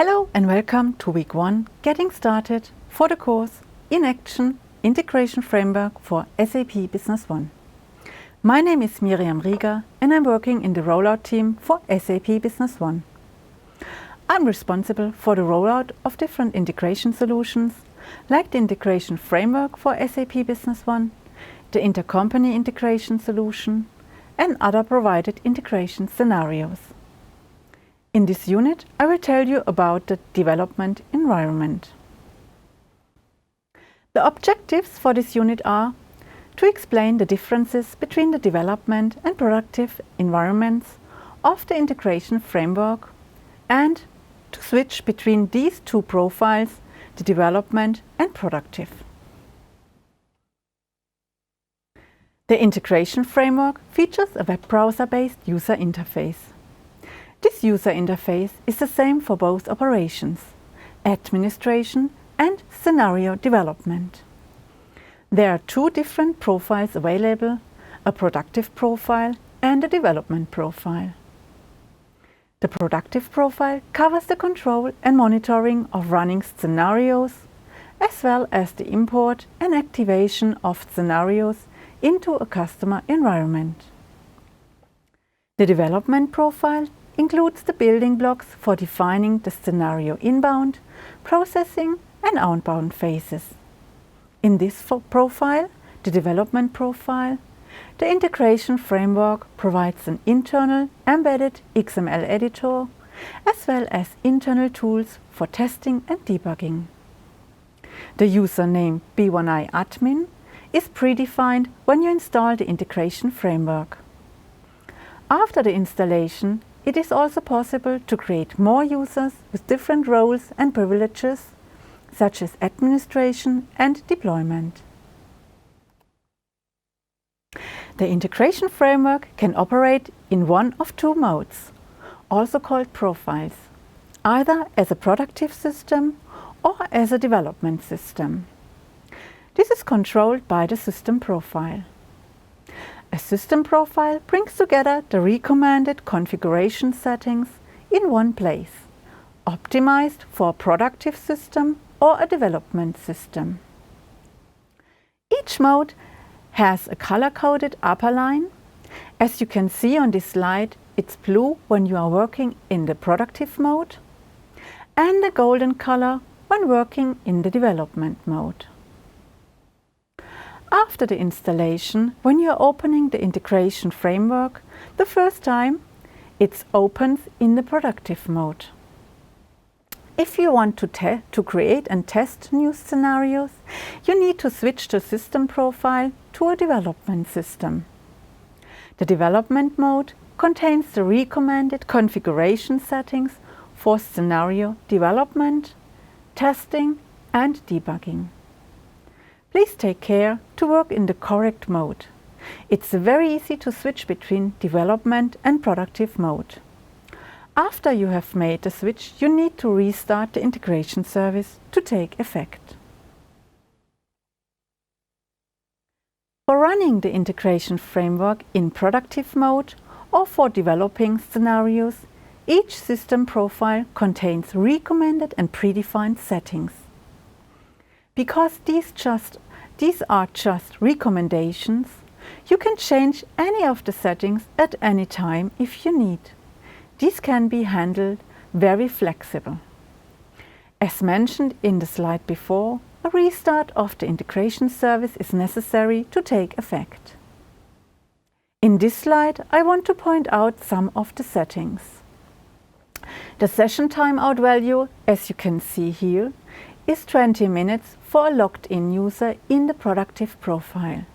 Hello and welcome to week 1 Getting Started for the course In Action Integration Framework for SAP Business One. My name is Miriam Rieger and I'm working in the rollout team for SAP Business One. I'm responsible for the rollout of different integration solutions like the integration framework for SAP Business One, the intercompany integration solution and other provided integration scenarios. In this unit, I will tell you about the development environment. The objectives for this unit are to explain the differences between the development and productive environments of the integration framework and to switch between these two profiles, the development and productive. The integration framework features a web browser-based user interface. This user interface is the same for both operations, administration and scenario development. There are two different profiles available, a productive profile and a development profile. The productive profile covers the control and monitoring of running scenarios, as well as the import and activation of scenarios into a customer environment. The development profile includes the building blocks for defining the scenario inbound, processing and outbound phases. In this profile, the development profile, the integration framework provides an internal embedded XML editor as well as internal tools for testing and debugging. The username B1I admin is predefined when you install the integration framework. After the installation, it is also possible to create more users with different roles and privileges, such as administration and deployment. The integration framework can operate in one of two modes, also called profiles, either as a productive system or as a development system. This is controlled by the system profile. A system profile brings together the recommended configuration settings in one place, optimized for a productive system or a development system. Each mode has a color-coded upper line. As you can see on this slide, it's blue when you are working in the productive mode and a golden color when working in the development mode. After the installation, when you are opening the integration framework the first time, it opens in the productive mode. If you want to create and test new scenarios, you need to switch the system profile to a development system. The development mode contains the recommended configuration settings for scenario development, testing and debugging. Please take care to work in the correct mode. It's very easy to switch between development and productive mode. After you have made the switch, you need to restart the integration service to take effect. For running the integration framework in productive mode or for developing scenarios, each system profile contains recommended and predefined settings. Because these are just recommendations, you can change any of the settings at any time if you need. These can be handled very flexible. As mentioned in the slide before, a restart of the integration service is necessary to take effect. In this slide, I want to point out some of the settings. The session timeout value, as you can see here, is 20 minutes for a logged-in user in the productive profile.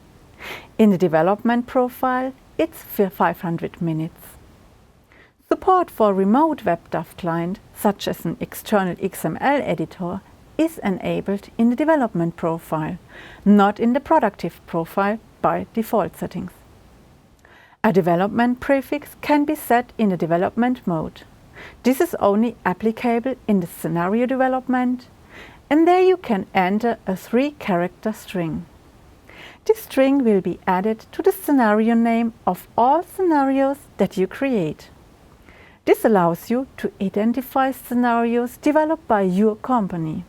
In the development profile, it's 500 minutes. Support for remote WebDAV client, such as an external XML editor, is enabled in the development profile, not in the productive profile by default settings. A development prefix can be set in the development mode. This is only applicable in the scenario development, and there you can enter a 3-character string. This string will be added to the scenario name of all scenarios that you create. This allows you to identify scenarios developed by your company.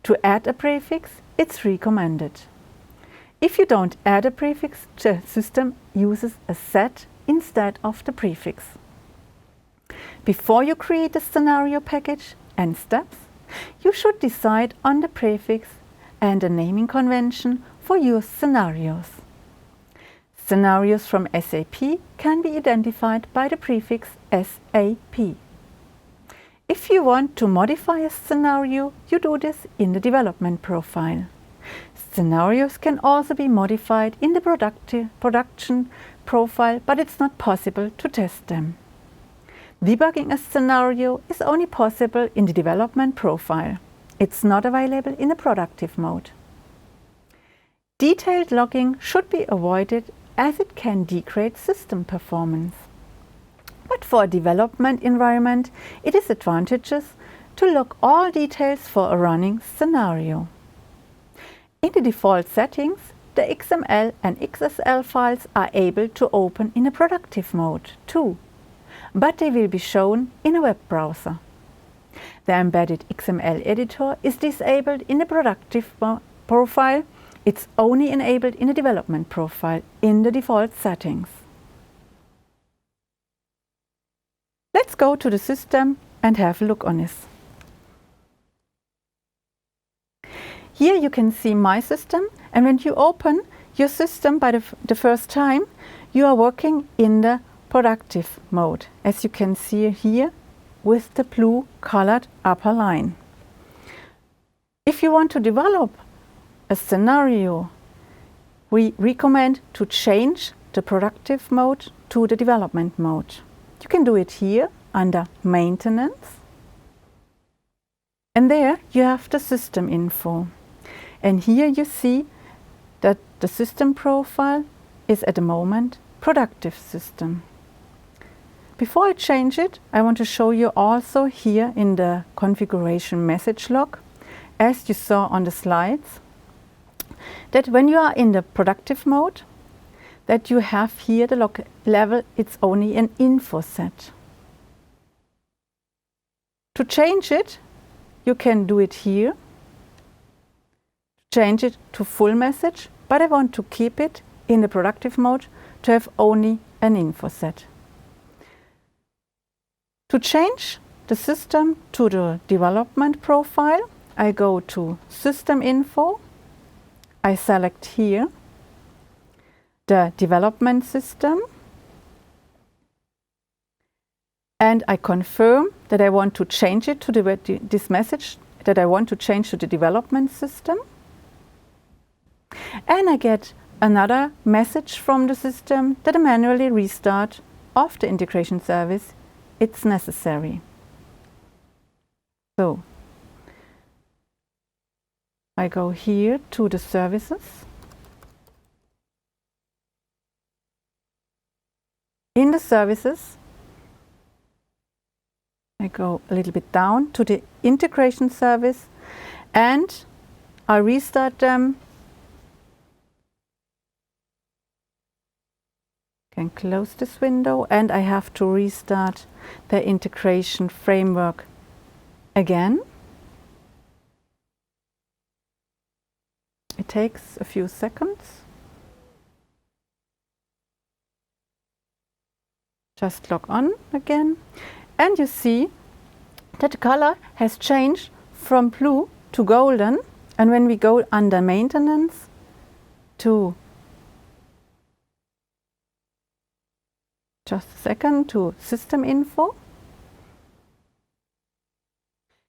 To add a prefix, it's recommended. If you don't add a prefix, the system uses a set instead of the prefix. Before you create a scenario package and steps, you should decide on the prefix and a naming convention for your scenarios. Scenarios from SAP can be identified by the prefix SAP. If you want to modify a scenario, you do this in the development profile. Scenarios can also be modified in the production profile, but it's not possible to test them. Debugging a scenario is only possible in the development profile. It's not available in the productive mode. Detailed logging should be avoided as it can degrade system performance. But for a development environment, it is advantageous to log all details for a running scenario. In the default settings, the XML and XSL files are able to open in a productive mode too, but they will be shown in a web browser. The embedded XML editor is disabled in the productive profile. It's only enabled in the development profile in the default settings. Let's go to the system and have a look on this. Here you can see My System, and when you open your system by the first time, you are working in the productive mode, as you can see here with the blue colored upper line. If you want to develop a scenario, we recommend to change the productive mode to the development mode. You can do it here under Maintenance, and there you have the system info. And here you see that the system profile is at the moment productive system. Before I change it, I want to show you also here in the configuration message log, as you saw on the slides, that when you are in the productive mode, that you have here the log level, it's only an info set. To change it, you can do it here. Change it to full message, but I want to keep it in the productive mode to have only an info set. To change the system to the development profile, I go to System Info. I select here the development system, and I confirm that I want to change it to this message that I want to change to the development system. And I get another message from the system that a manually restart of the integration service it's necessary. So I go here to the services. In the services, I go a little bit down to the integration service, and I restart them. Can close this window, and I have to restart the integration framework again. It takes a few seconds. Just log on again, and you see that the color has changed from blue to golden. And when we go under maintenance to just a second to system info,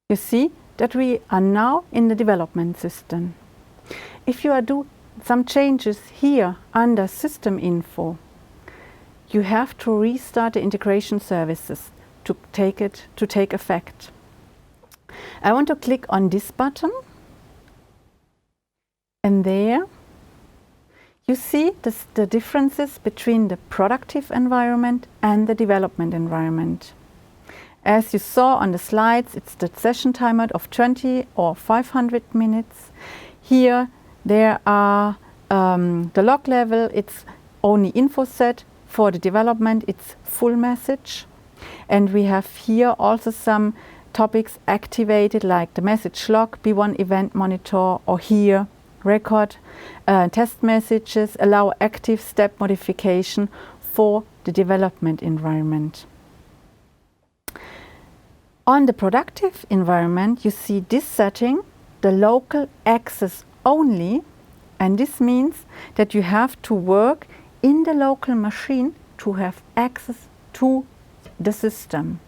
you see that we are now in the development system. If you do some changes here under system info, you have to restart the integration services to take effect. I want to click on this button, and there you see the differences between the productive environment and the development environment. As you saw on the slides, it's the session timer of 20 or 500 minutes. Here there are the log level, it's only info set. For the development, it's full message. And we have here also some topics activated, like the message log, B1 event monitor, or here record test messages, allow active step modification for the development environment. On the productive environment, you see this setting, the local access only, and this means that you have to work in the local machine to have access to the system.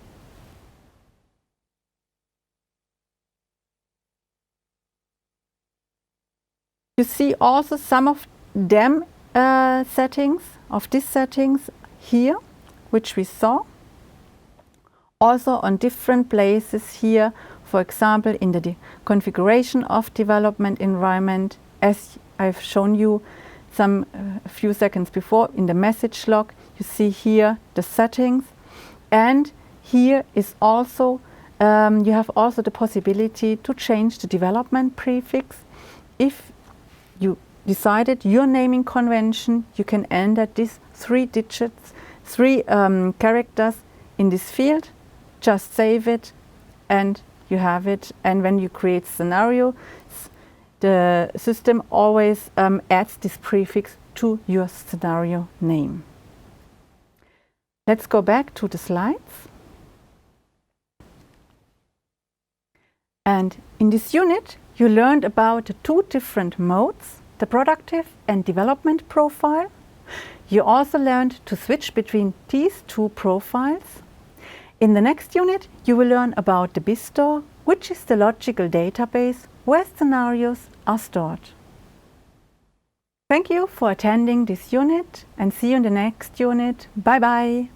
You see also some of them settings, of these settings here, which we saw. Also on different places here, for example, in the configuration of development environment, as I've shown you a few seconds before, in the message log, you see here the settings. And here is also, you have also the possibility to change the development prefix. If you decided your naming convention, you can enter these 3 characters in this field. Just save it and you have it. And when you create scenarios, the system always adds this prefix to your scenario name. Let's go back to the slides. And in this unit, you learned about the 2 different modes, the productive and development profile. You also learned to switch between these 2 profiles. In the next unit, you will learn about the BizStore, which is the logical database where scenarios are stored. Thank you for attending this unit and see you in the next unit. Bye bye!